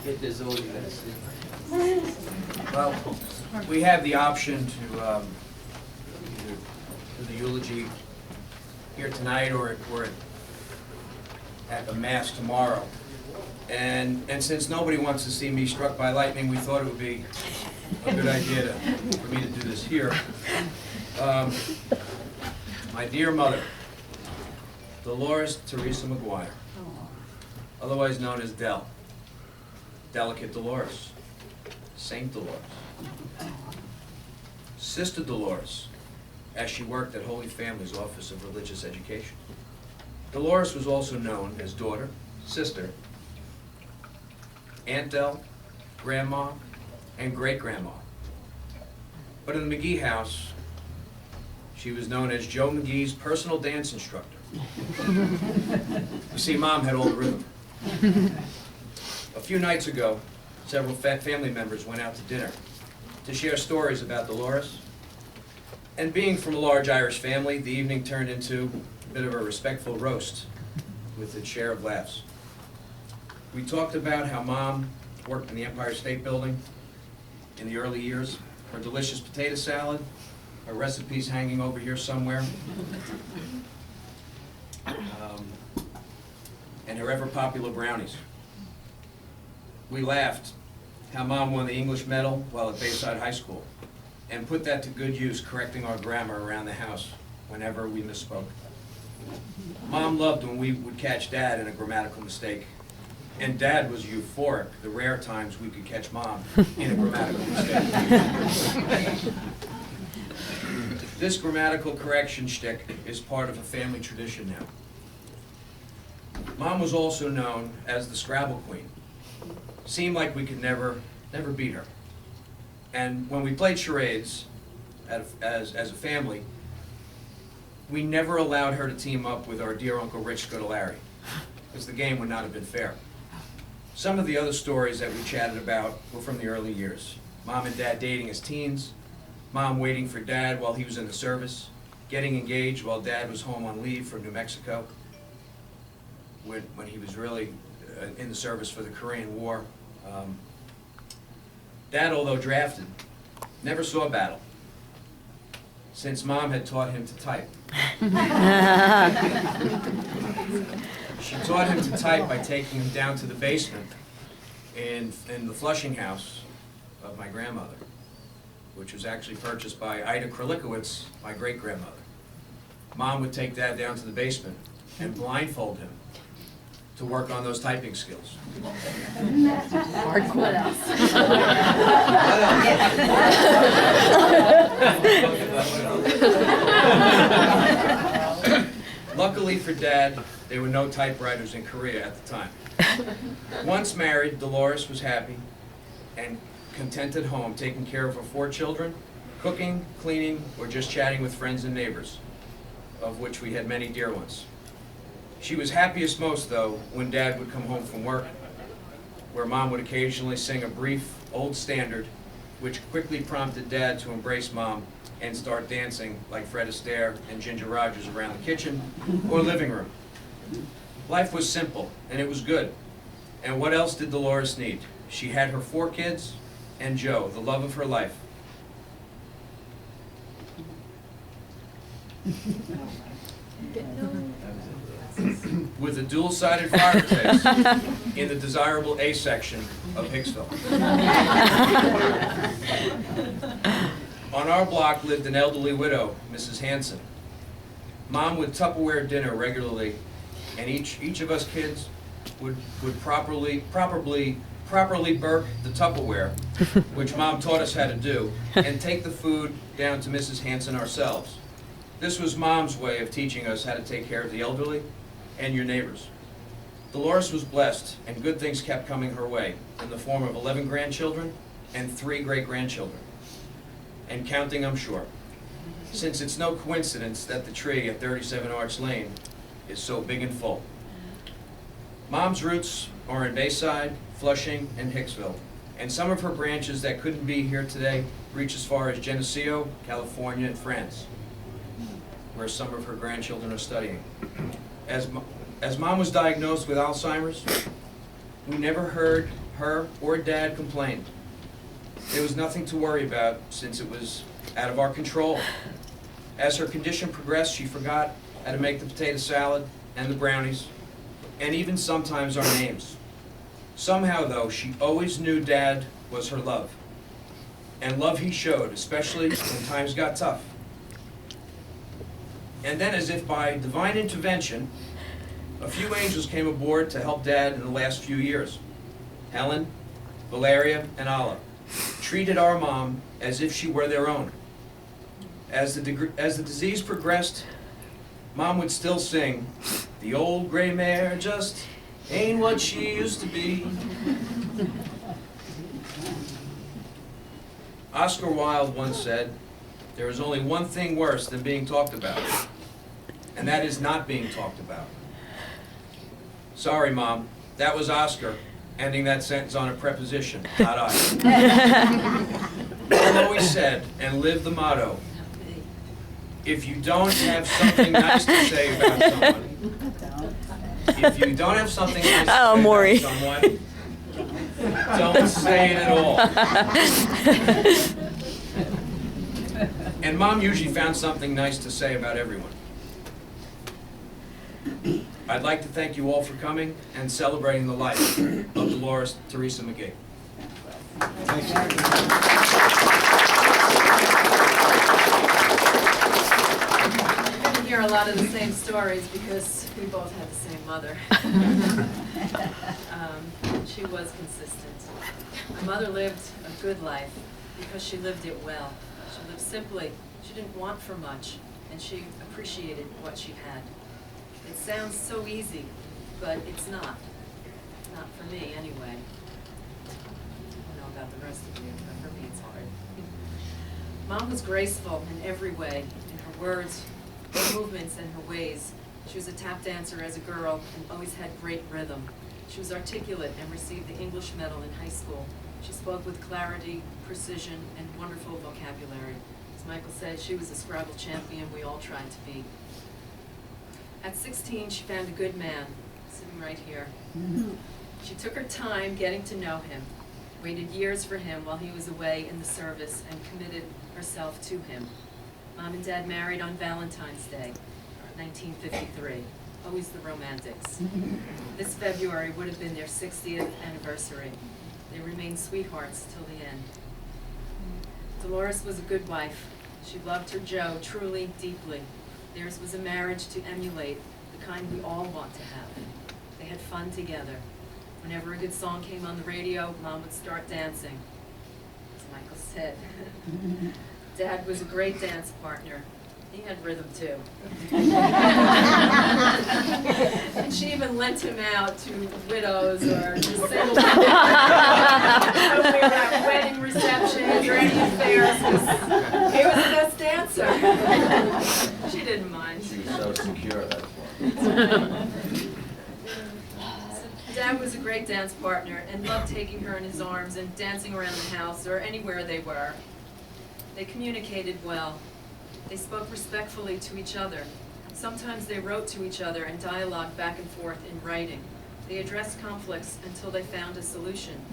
Get this all you gotta see. Well, we have the option to either do the eulogy here tonight or at the Mass tomorrow. And since nobody wants to see me struck by lightning, we thought it would be a good idea for me to do this here. My dear mother, Dolores Teresa Magee, otherwise known as Del, Delicate Dolores, Saint Dolores, Sister Dolores, as she worked at Holy Family's Office of Religious Education. Dolores was also known as daughter, sister, Aunt Del, Grandma, and Great-Grandma. But in the Magee house, she was known as Joe Magee's personal dance instructor. You see, Mom had all the rhythm. A few nights ago, several family members went out to dinner to share stories about Dolores. And being from a large Irish family, the evening turned into a bit of a respectful roast with its share of laughs. We talked about how Mom worked in the Empire State Building in the early years, her delicious potato salad, her recipes hanging over here somewhere, and her ever-popular brownies. We laughed how Mom won the English medal while at Bayside High School and put that to good use correcting our grammar around the house whenever we misspoke. Mom loved when we would catch Dad in a grammatical mistake, and Dad was euphoric the rare times we could catch Mom in a grammatical mistake. This grammatical correction shtick is part of a family tradition now. Mom was also known as the Scrabble Queen. Seemed like we could never beat her. And when we played charades as a family, we never allowed her to team up with our dear Uncle Rich Scudelari, because the game would not have been fair. Some of the other stories that we chatted about were from the early years. Mom and Dad dating as teens, Mom waiting for Dad while he was in the service, getting engaged while Dad was home on leave from New Mexico, when he was really in the service for the Korean War. Dad, although drafted, never saw battle, since Mom had taught him to type. She taught him to type by taking him down to the basement in the Flushing house of my grandmother, which was actually purchased by Ida Kralikowitz, my great-grandmother. Mom would take Dad down to the basement and blindfold him to work on those typing skills. Hardcore. Luckily for Dad, there were no typewriters in Korea at the time. Once married, Dolores was happy and content at home, taking care of her 4 children, cooking, cleaning, or just chatting with friends and neighbors, of which we had many dear ones. She was happiest most, though, when Dad would come home from work, where Mom would occasionally sing a brief old standard, which quickly prompted Dad to embrace Mom and start dancing like Fred Astaire and Ginger Rogers around the kitchen or living room. Life was simple, and it was good. And what else did Dolores need? She had her 4 kids and Joe, the love of her life. With a dual-sided fireplace in the desirable A section of Hicksville. On our block lived an elderly widow, Mrs. Hanson. Mom would Tupperware dinner regularly, and each of us kids would properly burp the Tupperware, which Mom taught us how to do, and take the food down to Mrs. Hanson ourselves. This was Mom's way of teaching us how to take care of the elderly and your neighbors. Dolores was blessed, and good things kept coming her way in the form of 11 grandchildren and 3 great-grandchildren. And counting, I'm sure, since it's no coincidence that the tree at 37 Arch Lane is so big and full. Mom's roots are in Bayside, Flushing, and Hicksville, and some of her branches that couldn't be here today reach as far as Geneseo, California, and France. where some of her grandchildren are studying. As Mom was diagnosed with Alzheimer's, we never heard her or Dad complain. There was nothing to worry about since it was out of our control. As her condition progressed, she forgot how to make the potato salad and the brownies, and even sometimes our names. Somehow, though, she always knew Dad was her love. And love he showed, especially when times got tough. And then, as if by divine intervention, a few angels came aboard to help Dad in the last few years. Helen, Valeria, and Alla treated our mom as if she were their own. As the disease progressed, Mom would still sing, "The old gray mare just ain't what she used to be." Oscar Wilde once said, "There is only one thing worse than being talked about, and that is not being talked about." Sorry, Mom, that was Oscar, ending that sentence on a preposition, not I. I've always said and lived the motto, if you don't have something nice to say about someone, if you don't have something nice to say Maureen. about someone, don't say it at all. And Mom usually found something nice to say about everyone. I'd like to thank you all for coming and celebrating the life of Dolores Teresa Magee. Thank you. You're going to hear a lot of the same stories because we both had the same mother. She was consistent. My mother lived a good life because she lived it well. She lived simply. She didn't want for much, and she appreciated what she had. It sounds so easy, but it's not. Not for me, anyway. I don't know about the rest of you, but for me it's hard. Mom was graceful in every way, in her words, her movements, and her ways. She was a tap dancer as a girl and always had great rhythm. She was articulate and received the English medal in high school. She spoke with clarity, precision, and wonderful vocabulary. As Michael said, she was a Scrabble champion we all tried to be. At 16, she found a good man, sitting right here. She took her time getting to know him, waited years for him while he was away in the service, and committed herself to him. Mom and Dad married on Valentine's Day, 1953. Always the romantics. This February would have been their 60th anniversary. They remained sweethearts till the end. Dolores was a good wife. She loved her Joe truly, deeply. Theirs was a marriage to emulate, the kind we all want to have. They had fun together. Whenever a good song came on the radio, Mom would start dancing. As Michael said, Dad was a great dance partner. He had rhythm too. And she even lent him out to widows or just single people. When we were at wedding receptions or any affairs, because he was the best dancer. She didn't mind. She was so secure, that's why. Dad was a great dance partner and loved taking her in his arms and dancing around the house or anywhere they were. They communicated well. They spoke respectfully to each other. Sometimes they wrote to each other and dialogued back and forth in writing. They addressed conflicts until they found a solution.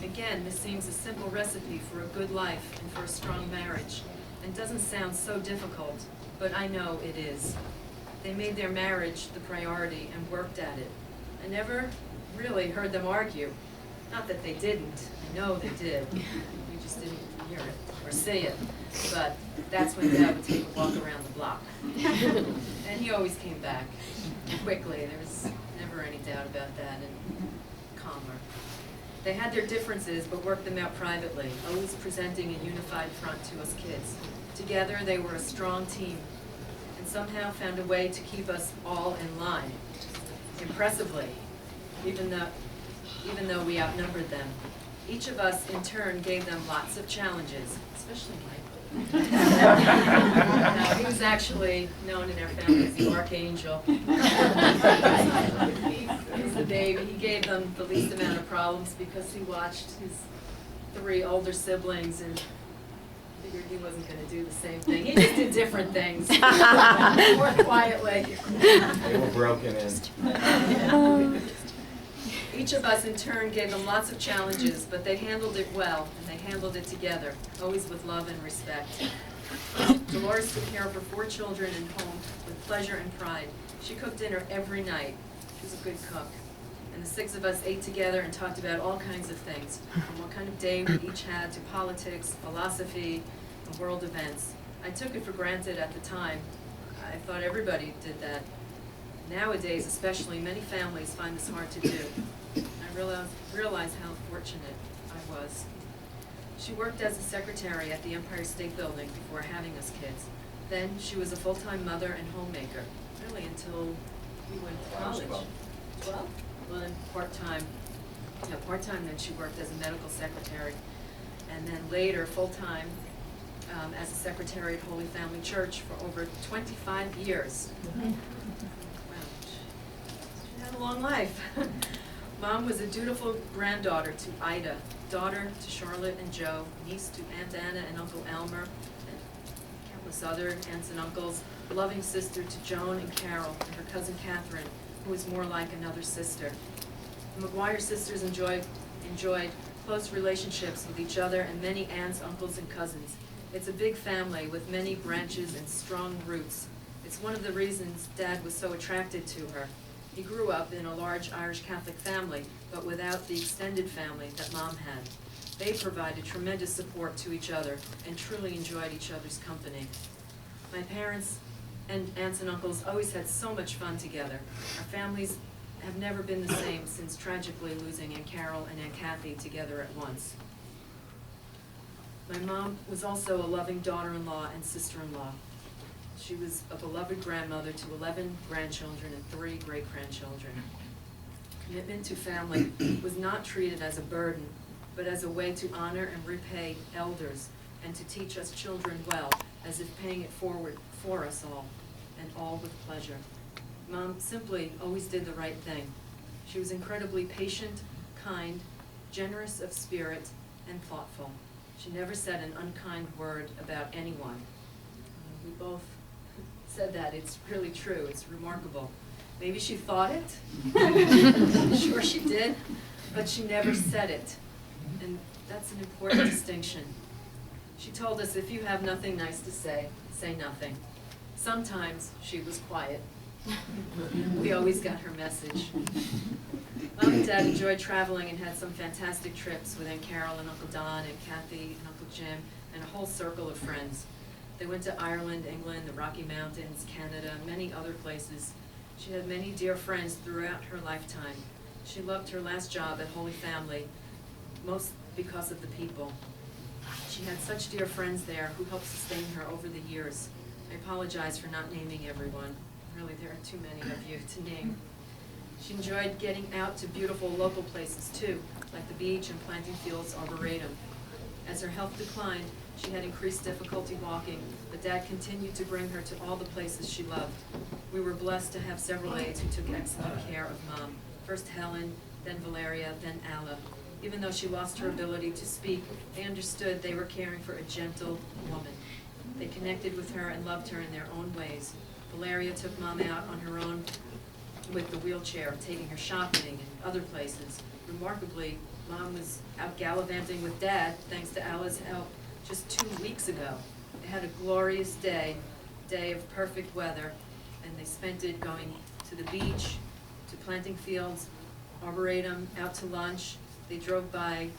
Again, this seems a simple recipe for a good life and for a strong marriage, and doesn't sound so difficult, but I know it is. They made their marriage the priority and worked at it. I never really heard them argue. Not that they didn't. I know they did. We just didn't hear it or see it. But that's when Dad would take a walk around the block. And he always came back quickly. There was never any doubt about that, and calmer. They had their differences, but worked them out privately, always presenting a unified front to us kids. Together, they were a strong team, and somehow found a way to keep us all in line. Impressively, even though we outnumbered them. Each of us, in turn, gave them lots of challenges, especially Michael. No, he was actually known in our family as the Archangel. He was the baby. He gave them the least amount of problems because he watched his 3 older siblings and Figured he wasn't gonna do the same thing. He just did different things. More quietly. They were broken in. Each of us in turn gave them lots of challenges, but they handled it well, and they handled it together, always with love and respect. Dolores took care of her 4 children and home with pleasure and pride. She cooked dinner every night. She was a good cook. And the 6 of us ate together and talked about all kinds of things, from what kind of day we each had to politics, philosophy, and world events. I took it for granted at the time. I thought everybody did that. Nowadays, especially, many families find this hard to do. I realized how fortunate I was. She worked as a secretary at the Empire State Building before having us kids. Then she was a full-time mother and homemaker, really until we went to college. 12? Well, then part-time. Yeah, part-time, then she worked as a medical secretary. And then later, full-time, as a secretary at Holy Family Church for over 25 years. Wow, she had a long life. Mom was a dutiful granddaughter to Ida, daughter to Charlotte and Joe, niece to Aunt Anna and Uncle Elmer, and countless other aunts and uncles, a loving sister to Joan and Carol, and her cousin Catherine, who was more like another sister. The McGuire sisters enjoyed close relationships with each other and many aunts, uncles, and cousins. It's a big family with many branches and strong roots. It's one of the reasons Dad was so attracted to her. He grew up in a large Irish Catholic family, but without the extended family that Mom had. They provided tremendous support to each other and truly enjoyed each other's company. My parents and aunts and uncles always had so much fun together. Our families have never been the same since tragically losing Aunt Carol and Aunt Kathy together at once. My mom was also a loving daughter-in-law and sister-in-law. She was a beloved grandmother to 11 grandchildren and 3 great-grandchildren. Commitment to family was not treated as a burden, but as a way to honor and repay elders and to teach us children well, as if paying it forward for us all, and all with pleasure. Mom simply always did the right thing. She was incredibly patient, kind, generous of spirit, and thoughtful. She never said an unkind word about anyone. We both said that. It's really true. It's remarkable. Maybe she thought it. I'm sure she did. But she never said it. And that's an important distinction. She told us, if you have nothing nice to say nothing. Sometimes she was quiet. We always got her message. Mom and Dad enjoyed traveling and had some fantastic trips with Aunt Carol and Uncle Don and Kathy and Uncle Jim and a whole circle of friends. They went to Ireland, England, the Rocky Mountains, Canada, many other places. She had many dear friends throughout her lifetime. She loved her last job at Holy Family, most because of the people. She had such dear friends there who helped sustain her over the years. I apologize for not naming everyone. Really, there are too many of you to name. She enjoyed getting out to beautiful local places too, like the beach and planting fields arboretum. As her health declined, she had increased difficulty walking, but Dad continued to bring her to all the places she loved. We were blessed to have several aides who took excellent care of Mom. First Helen, then Valeria, then Alla. Even though she lost her ability to speak, they understood they were caring for a gentle woman. They connected with her and loved her in their own ways. Valeria took Mom out on her own with the wheelchair, taking her shopping and other places. Remarkably, Mom was out gallivanting with Dad, thanks to Alla's help, just 2 weeks ago. They had a glorious day of perfect weather, and they spent it going to the beach, to planting fields, arboretum, out to lunch. They drove by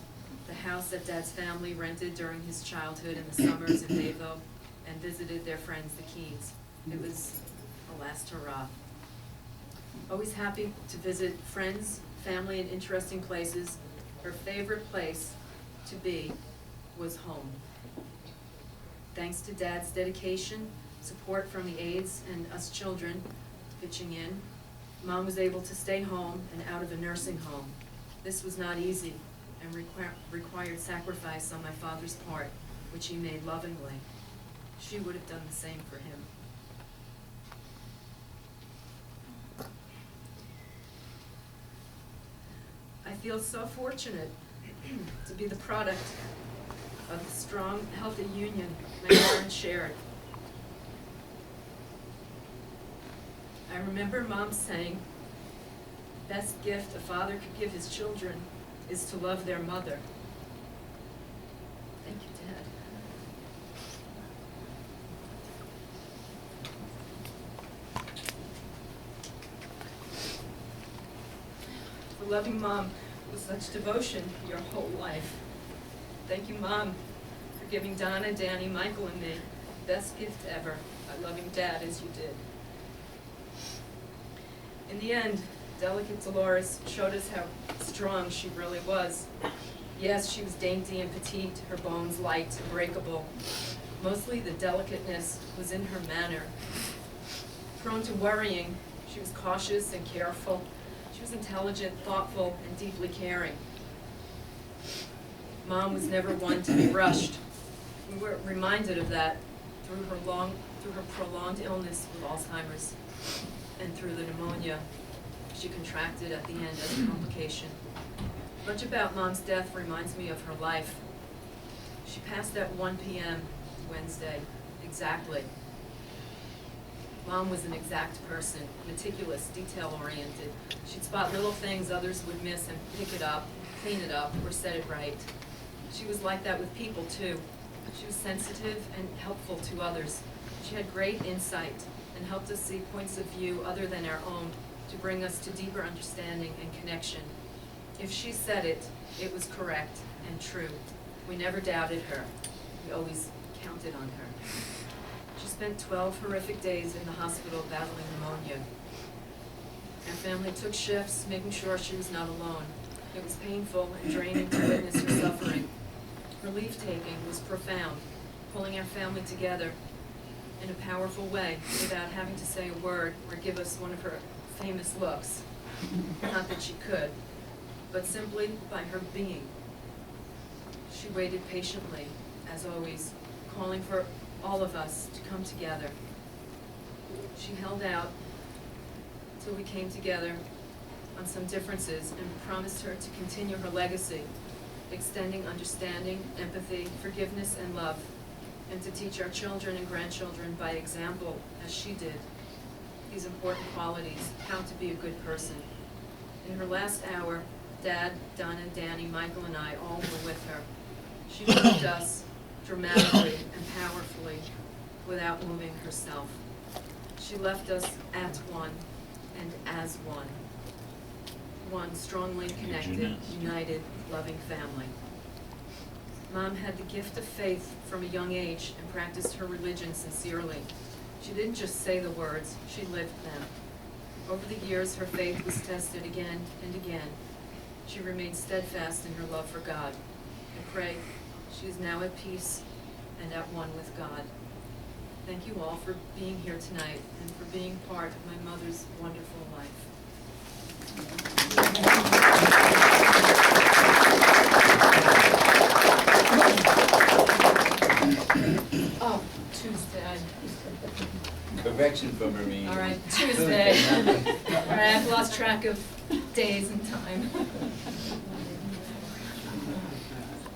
the house that Dad's family rented during his childhood in the summers in Bayville, and visited their friends, the Keens. It was a last hurrah. Always happy to visit friends, family, and interesting places. Her favorite place to be was home. Thanks to Dad's dedication, support from the aides, and us children pitching in, Mom was able to stay home and out of a nursing home. This was not easy and required sacrifice on my father's part, which he made lovingly. She would have done the same for him. I feel so fortunate to be the product of the strong, healthy union my parents shared. I remember Mom saying, "Best gift a father could give his children is to love their mother." Thank you, Dad. For loving Mom with such devotion your whole life. Thank you, Mom, for giving Donna, Danny, Michael, and me the best gift ever, a loving Dad as you did. In the end, delicate Dolores showed us how strong she really was. Yes, she was dainty and petite, her bones light and breakable. Mostly the delicateness was in her manner. Prone to worrying, she was cautious and careful. She was intelligent, thoughtful, and deeply caring. Mom was never one to be rushed. We were reminded of that through her prolonged illness with Alzheimer's and through the pneumonia she contracted at the end as a complication. Much about Mom's death reminds me of her life. She passed at 1 p.m. Wednesday, exactly. Mom was an exact person, meticulous, detail-oriented. She'd spot little things others would miss and pick it up, clean it up, or set it right. She was like that with people, too. She was sensitive and helpful to others. She had great insight and helped us see points of view other than our own to bring us to deeper understanding and connection. If she said it, it was correct and true. We never doubted her. We always counted on her. She spent 12 horrific days in the hospital battling pneumonia. Our family took shifts, making sure she was not alone. It was painful and draining to witness her suffering. Her leave-taking was profound, pulling our family together in a powerful way without having to say a word or give us one of her famous looks. Not that she could, but simply by her being. She waited patiently, as always, calling for all of us to come together. She held out till we came together on some differences and promised her to continue her legacy, extending understanding, empathy, forgiveness, and love, and to teach our children and grandchildren by example, as she did, these important qualities, how to be a good person. In her last hour, Dad, Donna, Danny, Michael, and I all were with her. She moved us dramatically and powerfully without moving herself. She left us at one and as one. One strongly connected, united, loving family. Mom had the gift of faith from a young age and practiced her religion sincerely. She didn't just say the words, she lived them. Over the years, her faith was tested again and again. She remained steadfast in her love for God. I pray she is now at peace and at one with God. Thank you all for being here tonight and for being part of my mother's wonderful life. Oh, Tuesday. Correction from Maureen. All right, Tuesday. All right, I've lost track of days and time.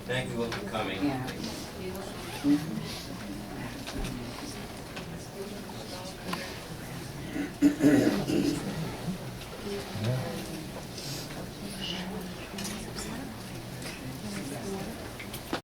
Thank you all for coming. Yeah.